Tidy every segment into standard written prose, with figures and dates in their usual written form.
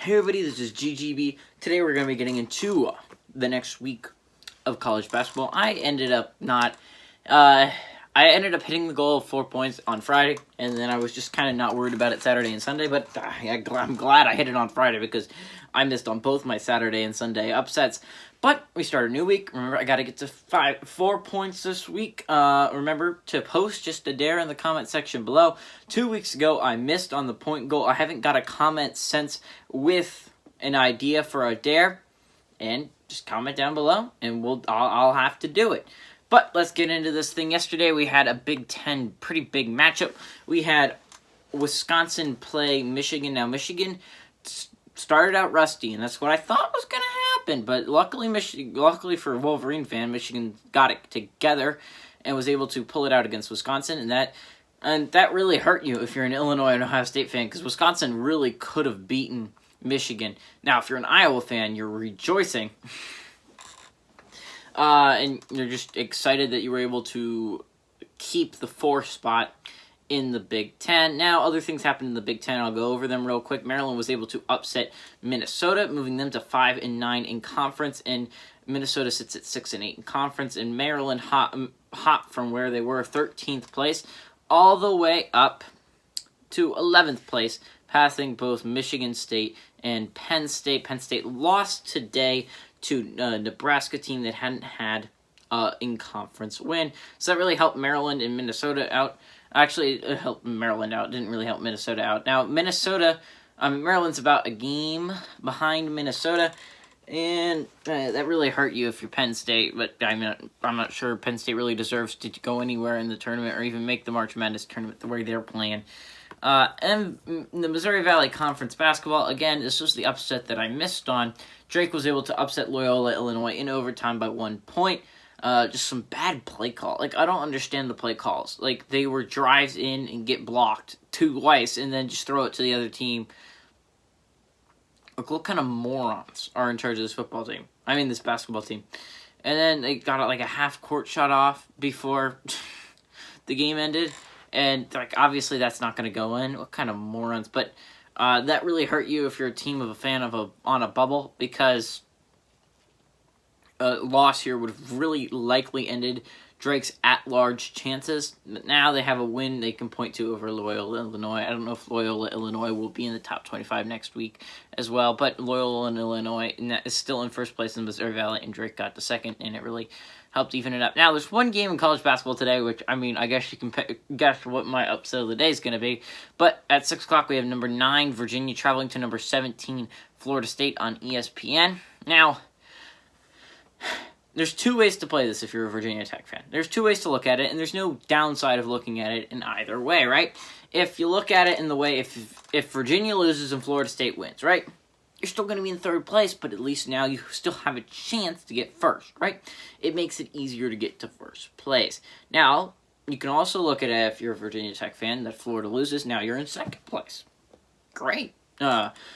Hey everybody, this is GGB. Today we're going to be getting into the next week of college basketball. I ended up hitting the goal of 4 points on Friday, and then I was just kind of not worried about it Saturday and Sunday, but I'm glad I hit it on Friday because I missed on both my Saturday and Sunday upsets. But we start a new week. Remember, I got to get to 4 points this week. Remember to post just a dare in the comment section below. 2 weeks ago, I missed on the point goal. I haven't got a comment since with an idea for a dare, and just comment down below, and I'll have to do it. But let's get into this thing. Yesterday, we had a Big Ten pretty big matchup. We had Wisconsin play Michigan. Now, Michigan started out rusty, and that's what I thought was going to happen. But luckily for a Wolverine fan, Michigan got it together and was able to pull it out against Wisconsin, and that really hurt you if you're an Illinois and Ohio State fan, because Wisconsin really could have beaten Michigan. Now, if you're an Iowa fan, you're rejoicing. And you're just excited that you were able to keep the 4th spot in the Big Ten. Now, other things happened in the Big Ten. I'll go over them real quick. Maryland was able to upset Minnesota, moving them to 5-9 in conference, and Minnesota sits at 6-8 in conference, and Maryland hot from where they were, 13th place, all the way up to 11th place, passing both Michigan State and Penn State. Penn State lost today to a Nebraska team that hadn't had in-conference win. So that really helped Maryland and Minnesota out. Actually, it helped Maryland out. It didn't really help Minnesota out. Now, Maryland's about a game behind Minnesota, and that really hurt you if you're Penn State. But I'm not sure Penn State really deserves to go anywhere in the tournament or even make the March Madness tournament the way they're playing. And the Missouri Valley Conference basketball, again, this was the upset that I missed on. Drake was able to upset Loyola, Illinois in overtime by 1 point. Just some bad play call. Like, I don't understand the play calls. Like, they were drives in and get blocked twice and then just throw it to the other team. Like, what kind of morons are in charge of this basketball team? And then they got like a half-court shot off before the game ended. And, like, obviously that's not going to go in. What kind of morons? But that really hurt you if you're a team of a fan on a bubble, because a loss here would have really likely ended Drake's at-large chances. But now they have a win they can point to over Loyola, Illinois. I don't know if Loyola, Illinois will be in the top 25 next week as well, but Loyola and Illinois is still in first place in Missouri Valley, and Drake got the second, and it really helped even it up. Now, there's one game in college basketball today, which, I guess you can guess what my upset of the day is going to be. But at 6 o'clock, we have number 9, Virginia, traveling to number 17, Florida State on ESPN. Now, there's 2 ways to play this if you're a Virginia Tech fan. There's 2 ways to look at it, and there's no downside of looking at it in either way, right? If you look at it in the way, if Virginia loses and Florida State wins, right? You're still going to be in 3rd place, but at least now you still have a chance to get first, right? It makes it easier to get to first place. Now, you can also look at it if you're a Virginia Tech fan that Florida loses. Now you're in 2nd place. Great.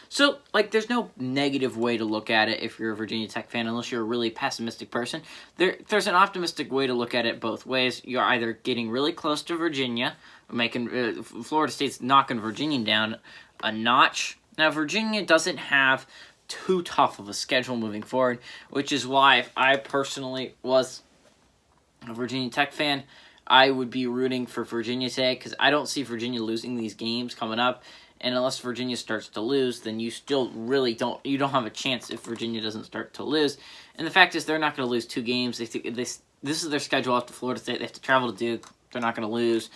So, like, there's no negative way to look at it if you're a Virginia Tech fan, unless you're a really pessimistic person. There's an optimistic way to look at it both ways. You're either getting really close to Virginia, making Florida State's knocking Virginia down a notch. Now, Virginia doesn't have too tough of a schedule moving forward, which is why if I personally was a Virginia Tech fan, I would be rooting for Virginia today, because I don't see Virginia losing these games coming up. And unless Virginia starts to lose, then you still really don't have a chance if Virginia doesn't start to lose. And the fact is, they're not going to lose 2 games. This is their schedule after Florida State. They have to travel to Duke. They're not going to lose.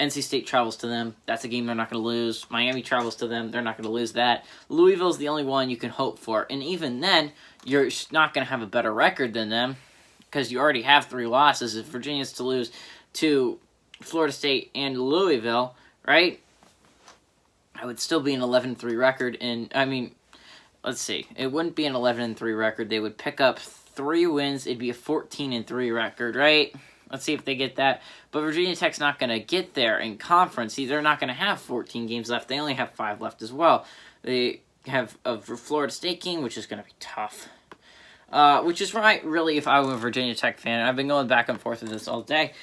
NC State travels to them. That's a game they're not going to lose. Miami travels to them. They're not going to lose that. Louisville's the only one you can hope for. And even then, you're not going to have a better record than them, because you already have 3 losses. If Virginia's to lose to Florida State and Louisville, right, I would still be an 11-3 record. And, let's see. It wouldn't be an 11-3 record. They would pick up 3 wins. It'd be a 14-3 record, right? Let's see if they get that. But Virginia Tech's not going to get there in conference. They're not going to have 14 games left. They only have 5 left as well. They have a Florida State game, which is going to be tough. Which is right, really, if I were a Virginia Tech fan. I've been going back and forth with this all day.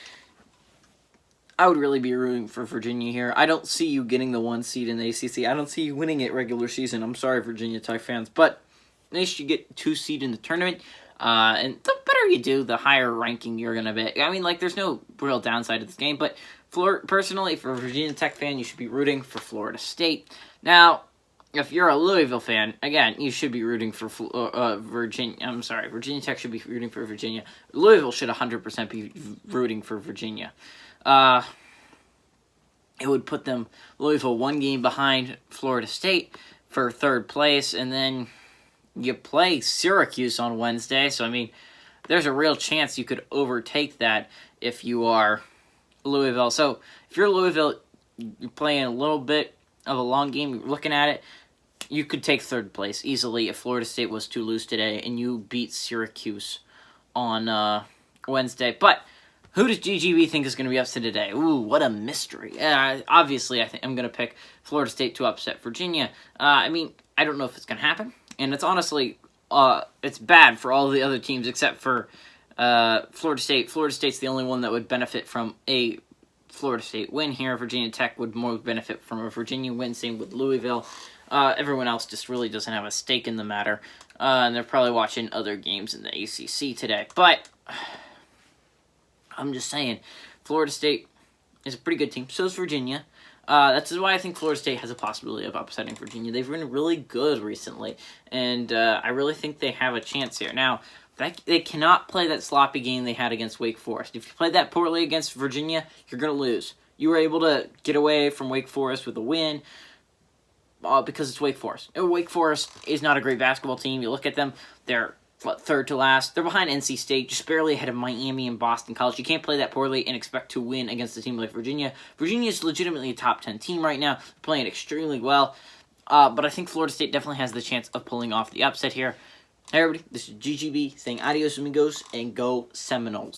I would really be rooting for Virginia here. I don't see you getting the 1 seed in the ACC. I don't see you winning it regular season. I'm sorry, Virginia Tech fans, but at least you get 2 seed in the tournament. And the better you do, the higher ranking you're gonna be. I mean, like, there's no real downside to this game, but personally, for a Virginia Tech fan, you should be rooting for Florida State. Now, if you're a Louisville fan, again, you should be rooting for Virginia. I'm sorry, Virginia Tech should be rooting for Virginia. Louisville should 100% be rooting for Virginia. It would put them, Louisville, 1 game behind Florida State for 3rd place, and then you play Syracuse on Wednesday, so, I mean, there's a real chance you could overtake that if you are Louisville. So, if you're Louisville, you're playing a little bit of a long game, you're looking at it, you could take 3rd place easily if Florida State was to lose today and you beat Syracuse on Wednesday. But who does GGB think is going to be upset today? Ooh, what a mystery. Obviously, I think I'm going to pick Florida State to upset Virginia. I mean, I don't know if it's going to happen. And it's honestly, it's bad for all the other teams except for Florida State. Florida State's the only one that would benefit from a Florida State win here. Virginia Tech would more benefit from a Virginia win. Same with Louisville. Everyone else just really doesn't have a stake in the matter. And they're probably watching other games in the ACC today. But I'm just saying, Florida State is a pretty good team. So is Virginia. That's why I think Florida State has a possibility of upsetting Virginia. They've been really good recently, and I really think they have a chance here. Now, they cannot play that sloppy game they had against Wake Forest. If you play that poorly against Virginia, you're going to lose. You were able to get away from Wake Forest with a win because it's Wake Forest. Wake Forest is not a great basketball team. You look at them, they're 3rd to last. They're behind NC State, just barely ahead of Miami and Boston College. You can't play that poorly and expect to win against a team like Virginia. Virginia is legitimately a top 10 team right now, playing extremely well. But I think Florida State definitely has the chance of pulling off the upset here. Hey everybody, this is GGB saying adios amigos and go Seminoles.